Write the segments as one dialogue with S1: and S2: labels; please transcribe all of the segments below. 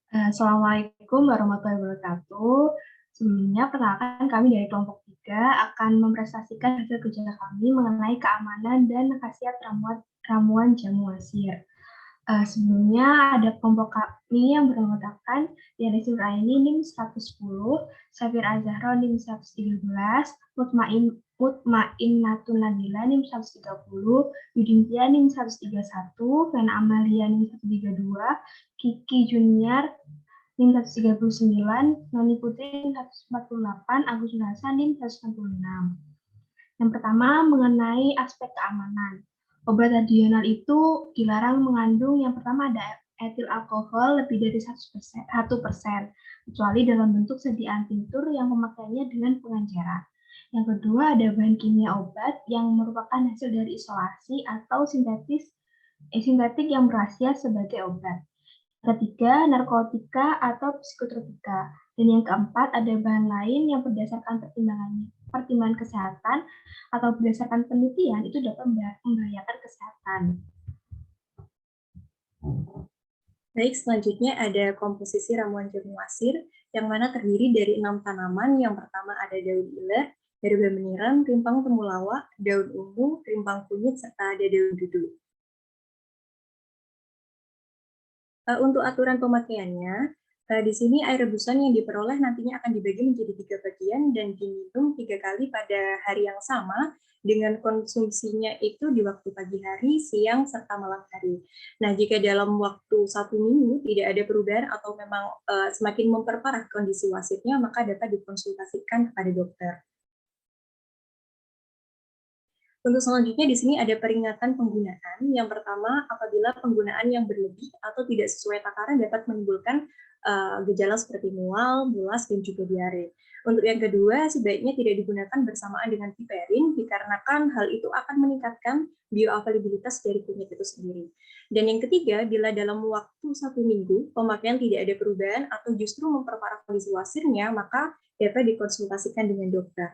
S1: Assalamualaikum warahmatullahi wabarakatuh. Sebelumnya, perkenalkan kami dari kelompok 3 akan mempresentasikan hasil kerja kami mengenai keamanan dan khasiat ramuan jamu wasir. Sebelumnya ada kelompok kami yang beranggotakan Diana Aini NIM 110, Safir Azahra NIM 113, Mutmainnatun Nabila NIM 130, Yudintia NIM 131, Vena Amalia NIM 132, Kiki Junior NIM 139, Noni Putri NIM 148, Agus Hasan NIM 166. Yang pertama, mengenai aspek keamanan. Obat tradisional itu dilarang mengandung yang pertama ada etil alkohol lebih dari 1%, kecuali dalam bentuk sediaan tinctur yang pemakaiannya dengan pengenceran. Yang kedua, ada bahan kimia obat yang merupakan hasil dari isolasi atau sintetik yang berhasil sebagai obat. Ketiga, narkotika atau psikotropika. Dan yang keempat, ada bahan lain yang berdasarkan pertimbangan kesehatan atau berdasarkan penelitian itu dapat membahayakan kesehatan.
S2: Baik, selanjutnya ada komposisi ramuan jamu wasir yang mana terdiri dari 6 tanaman. Yang pertama ada daun iler, herba meniran, rimpang temulawak, daun ungu, rimpang kunyit, serta ada daun dudu. Untuk aturan pemakaiannya, di sini air rebusan yang diperoleh nantinya akan dibagi menjadi 3 bagian dan diminum 3 kali pada hari yang sama dengan konsumsinya itu di waktu pagi hari, siang, serta malam hari. Nah, jika dalam waktu 1 minggu tidak ada perubahan atau memang semakin memperparah kondisi wasirnya, maka dapat dikonsultasikan kepada dokter. Untuk selanjutnya di sini ada peringatan penggunaan. Yang pertama, apabila penggunaan yang berlebih atau tidak sesuai takaran dapat menimbulkan gejala seperti mual, mulas, dan juga diare. Untuk yang kedua, sebaiknya tidak digunakan bersamaan dengan piperin dikarenakan hal itu akan meningkatkan bioavailabilitas dari kunyit itu sendiri. Dan yang ketiga, bila dalam waktu 1 minggu pemakaian tidak ada perubahan atau justru memperparah kondisi wasirnya, maka dapat dikonsultasikan dengan dokter.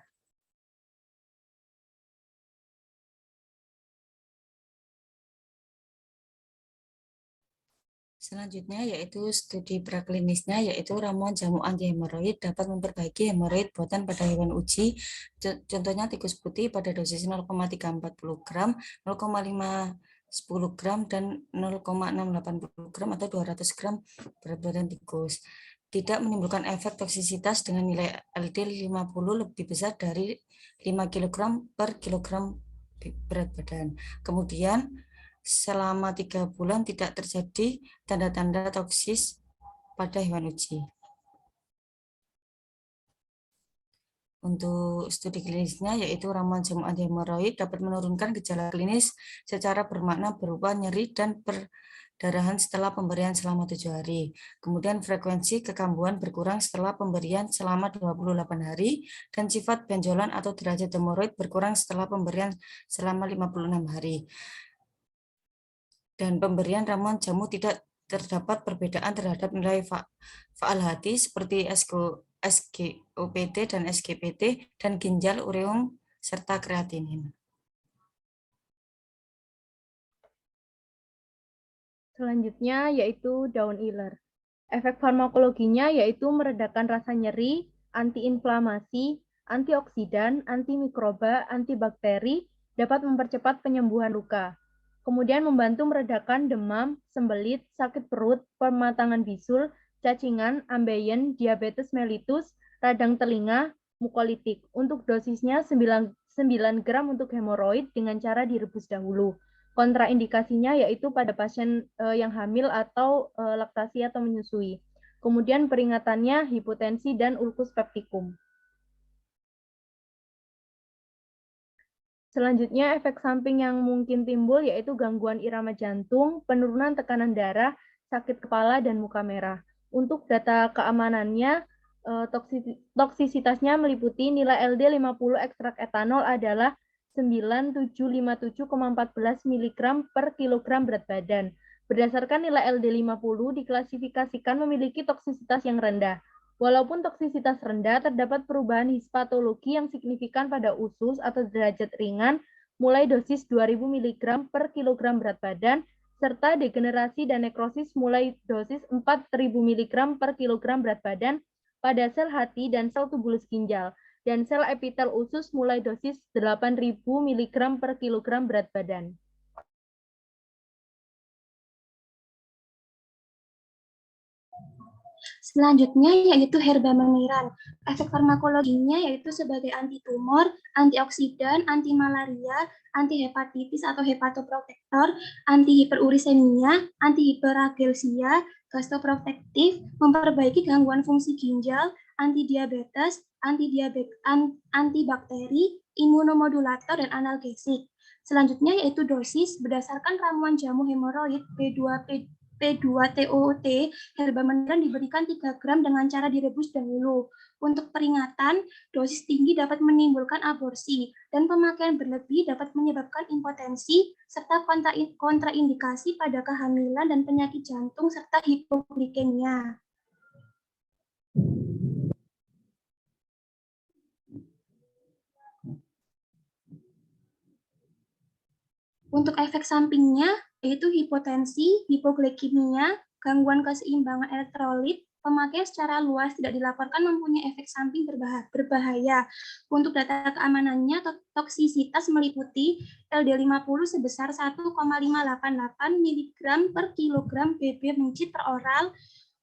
S3: Selanjutnya yaitu studi praklinisnya, yaitu ramuan jamu anti-hemoroid dapat memperbaiki hemoroid buatan pada hewan uji. Contohnya tikus putih pada dosis 0,340 gram, 0,510 gram, dan 0,680 gram atau 200 gram berat badan tikus. Tidak menimbulkan efek toksisitas dengan nilai LD50 lebih besar dari 5 kg per kilogram berat badan. Kemudian selama 3 bulan tidak terjadi tanda-tanda toksis pada hewan uji. Untuk studi klinisnya yaitu ramuan jamu anti-hemoroid dapat menurunkan gejala klinis secara bermakna berupa nyeri dan perdarahan setelah pemberian selama 7 hari. Kemudian frekuensi kekambuhan berkurang setelah pemberian selama 28 hari dan sifat benjolan atau derajat hemoroid berkurang setelah pemberian selama 56 hari. Dan pemberian ramuan jamu tidak terdapat perbedaan terhadap nilai faal hati seperti SGOPT dan SGPT dan ginjal, ureum, serta kreatinin.
S4: Selanjutnya yaitu daun iler. Efek farmakologinya yaitu meredakan rasa nyeri, antiinflamasi, antioksidan, antimikroba, antibakteri, dapat mempercepat penyembuhan luka. Kemudian membantu meredakan demam, sembelit, sakit perut, pematangan bisul, cacingan, ambeien, diabetes mellitus, radang telinga, mukolitik. Untuk dosisnya 9 gram untuk hemoroid dengan cara direbus dahulu. Kontraindikasinya yaitu pada pasien yang hamil atau laktasi atau menyusui. Kemudian peringatannya hipotensi dan ulkus peptikum. Selanjutnya, efek samping yang mungkin timbul yaitu gangguan irama jantung, penurunan tekanan darah, sakit kepala, dan muka merah. Untuk data keamanannya, toksisitasnya meliputi nilai LD50 ekstrak etanol adalah 9757,14 mg per kilogram berat badan. Berdasarkan nilai LD50 diklasifikasikan memiliki toksisitas yang rendah. Walaupun toksisitas rendah, terdapat perubahan histopatologi yang signifikan pada usus atau derajat ringan, mulai dosis 2000 mg per kilogram berat badan serta degenerasi dan nekrosis mulai dosis 4.000 mg per kilogram berat badan pada sel hati dan sel tubulus ginjal, dan sel epitel usus mulai dosis 8.000 mg per kilogram berat badan.
S1: Selanjutnya yaitu herbamemiran. Efek farmakologinya yaitu sebagai antitumor, antioksidan, antimalaria, antihepatitis atau hepatoprotektor, antihiperurisemia, antihiperagelsia, gastroprotektif, memperbaiki gangguan fungsi ginjal, antidiabetes, antibakteri, imunomodulator, dan analgesik. Selanjutnya yaitu dosis berdasarkan ramuan jamu hemoroid P2TOT, herbamemiran diberikan 3 gram dengan cara direbus dahulu. Untuk peringatan, dosis tinggi dapat menimbulkan aborsi, dan pemakaian berlebih dapat menyebabkan impotensi, serta kontraindikasi pada kehamilan dan penyakit jantung, serta hipoglikemia. Untuk efek sampingnya, yaitu hipotensi, hipoglikemia, gangguan keseimbangan elektrolit, pemakaian secara luas tidak dilaporkan mempunyai efek samping berbahaya. Untuk data keamanannya, toksisitas meliputi LD50 sebesar 1,588 mg per kilogram BB mencit per oral,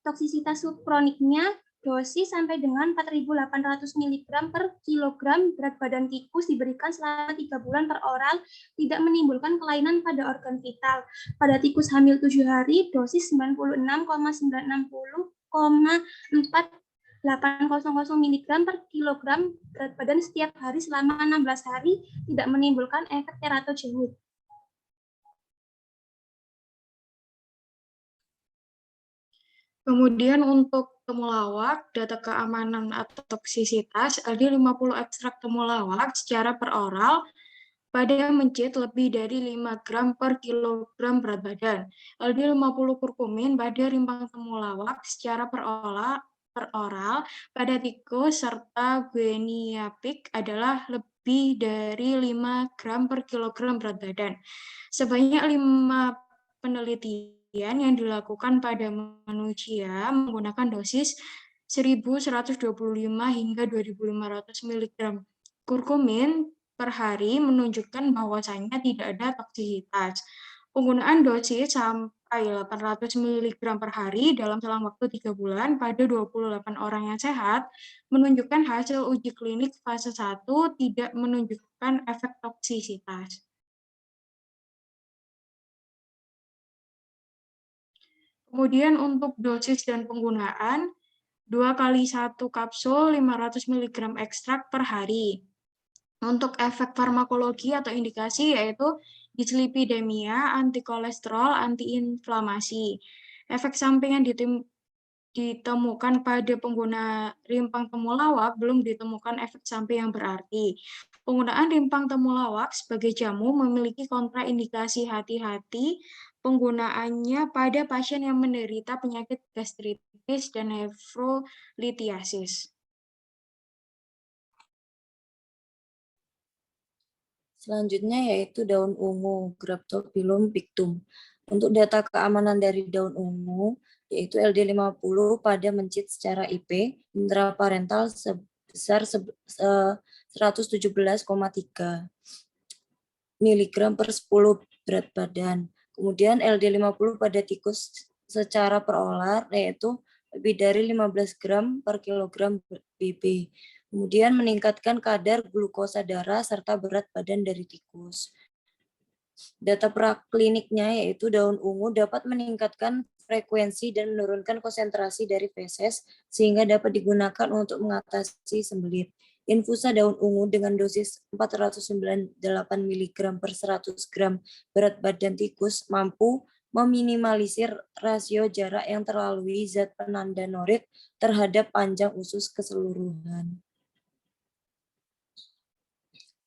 S1: toksisitas subkroniknya dosis sampai dengan 4.800 mg per kilogram berat badan tikus diberikan selama 3 bulan per oral, tidak menimbulkan kelainan pada organ vital. Pada tikus hamil 7 hari, dosis 96,960,4800 mg per kilogram berat badan setiap hari selama 16 hari, tidak menimbulkan efek teratogenik.
S5: Kemudian untuk temulawak, data keamanan atau toksisitas, LD50 ekstrak temulawak secara per oral pada mencit lebih dari 5 gram per kilogram berat badan. LD50 kurkumin pada rimpang temulawak secara per oral pada tikus serta guinea pig adalah lebih dari 5 gram per kilogram berat badan. Sebanyak 5 penelitian yang dilakukan pada manusia menggunakan dosis 1.125 hingga 2.500 mg kurkumin per hari menunjukkan bahwasannya tidak ada toksisitas. Penggunaan dosis sampai 800 mg per hari dalam selang waktu 3 bulan pada 28 orang yang sehat menunjukkan hasil uji klinik fase 1 tidak menunjukkan efek toksisitas. Kemudian untuk dosis dan penggunaan, 2 kali 1 kapsul 500 mg ekstrak per hari. Untuk efek farmakologi atau indikasi yaitu dislipidemia, antikolesterol, antiinflamasi. Efek samping yang ditemukan pada pengguna rimpang temulawak belum ditemukan efek samping yang berarti. Penggunaan rimpang temulawak sebagai jamu memiliki kontraindikasi hati-hati penggunaannya pada pasien yang menderita penyakit gastritis dan nefrolitiasis.
S3: Selanjutnya yaitu daun ungu, Graptophyllum pictum. Untuk data keamanan dari daun ungu, yaitu LD50 pada mencit secara IP, intraparental sebesar 117,3 mg per 10 berat badan. Kemudian LD50 pada tikus secara per olar, yaitu lebih dari 15 gram per kilogram BB. Kemudian meningkatkan kadar glukosa darah serta berat badan dari tikus. Data prakliniknya yaitu daun ungu dapat meningkatkan frekuensi dan menurunkan konsentrasi dari feses sehingga dapat digunakan untuk mengatasi sembelit. Infusa daun ungu dengan dosis 498 mg per 100 gram berat badan tikus mampu meminimalisir rasio jarak yang terlalui zat penanda norit terhadap panjang usus keseluruhan.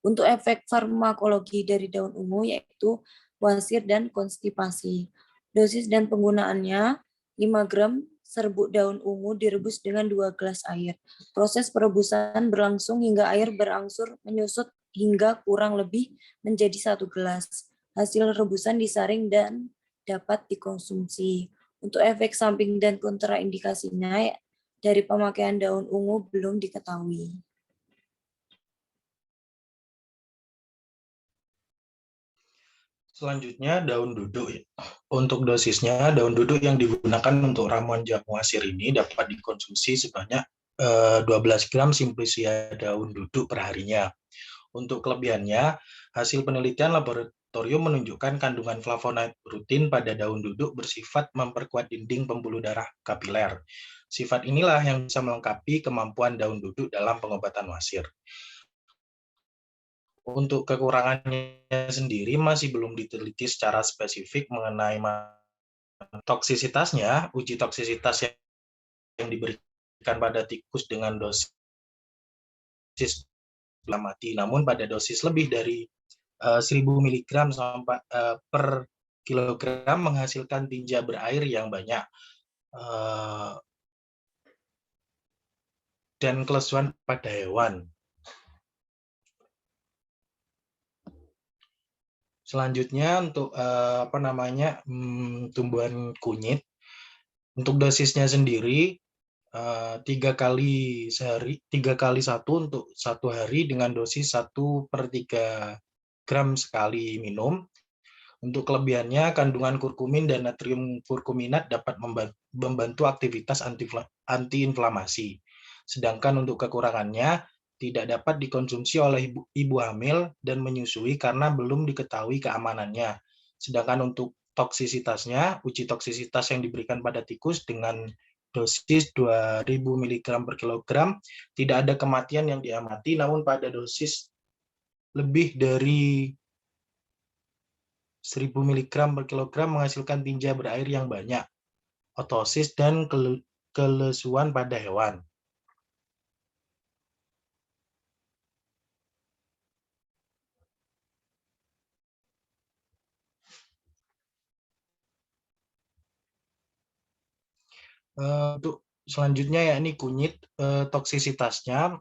S3: Untuk efek farmakologi dari daun ungu yaitu wasir dan konstipasi. Dosis dan penggunaannya 5 gram serbuk daun ungu direbus dengan 2 gelas air. Proses perebusan berlangsung hingga air berangsur menyusut hingga kurang lebih menjadi 1 gelas. Hasil rebusan disaring dan
S6: dapat dikonsumsi. Untuk efek samping dan kontraindikasinya dari pemakaian daun ungu belum diketahui.
S7: Selanjutnya daun duduk. Untuk dosisnya, daun duduk yang digunakan untuk ramuan jamu asir ini dapat dikonsumsi sebanyak 12 gram simplisia daun duduk per harinya. Untuk kelebihannya, hasil penelitian laboratorium menunjukkan kandungan flavonoid rutin pada daun duduk bersifat memperkuat dinding pembuluh darah kapiler. Sifat inilah yang bisa melengkapi kemampuan daun duduk dalam pengobatan wasir. Untuk kekurangannya sendiri masih belum diteliti secara spesifik mengenai toksisitasnya. Uji toksisitas yang diberikan pada tikus dengan dosis mati, namun pada dosis lebih dari 1000 mg sampai per kilogram menghasilkan tinja berair yang banyak dan kelesuan pada hewan. Selanjutnya untuk tumbuhan kunyit, untuk dosisnya sendiri 3 kali sehari, 3 kali 1 untuk 1 hari dengan dosis 1/3 gram sekali minum. Untuk kelebihannya, kandungan kurkumin dan natrium kurkuminat dapat membantu aktivitas antiinflamasi. Sedangkan untuk kekurangannya, tidak dapat dikonsumsi oleh ibu hamil dan menyusui karena belum diketahui keamanannya. Sedangkan untuk toksisitasnya, uji toksisitas yang diberikan pada tikus dengan dosis 2000 mg per kilogram, tidak ada kematian yang diamati, namun pada dosis lebih dari 1000 mg per kilogram menghasilkan tinja berair yang banyak, otosis, dan kelesuan pada hewan. Untuk selanjutnya yakni kunyit, toksisitasnya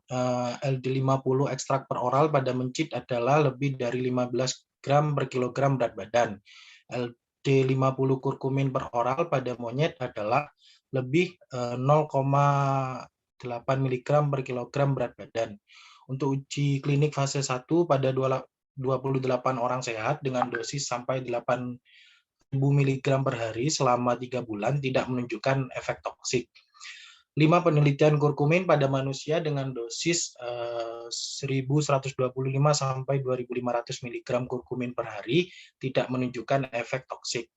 S7: LD50 ekstrak per oral pada mencit adalah lebih dari 15 gram per kilogram berat badan. LD50 kurkumin per oral pada monyet adalah lebih 0,8 mg per kilogram berat badan. Untuk uji klinik fase 1 pada 28 orang sehat dengan dosis sampai 8 mg per hari selama 3 bulan tidak menunjukkan efek toksik. 5 penelitian kurkumin pada manusia dengan dosis 1125 sampai 2500 mg kurkumin per hari tidak menunjukkan efek toksik.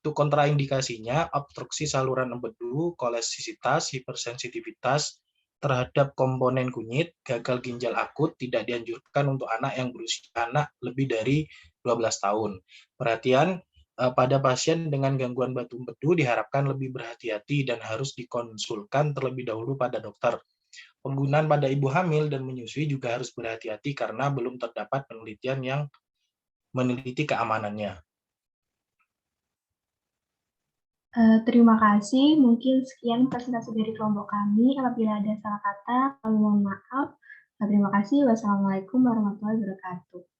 S7: Untuk kontraindikasinya, obstruksi saluran empedu, kolesisitas, hipersensitivitas terhadap komponen kunyit, gagal ginjal akut tidak dianjurkan untuk anak yang berusia lebih dari 12 tahun. Perhatian, pada pasien dengan gangguan batu empedu diharapkan lebih berhati-hati dan harus dikonsulkan terlebih dahulu pada dokter. Penggunaan pada ibu hamil dan menyusui juga harus berhati-hati karena belum terdapat penelitian yang meneliti keamanannya.
S1: Terima kasih. Mungkin sekian presentasi dari kelompok kami. Apabila ada salah kata, kami mohon maaf. Terima kasih. Wassalamualaikum warahmatullahi wabarakatuh.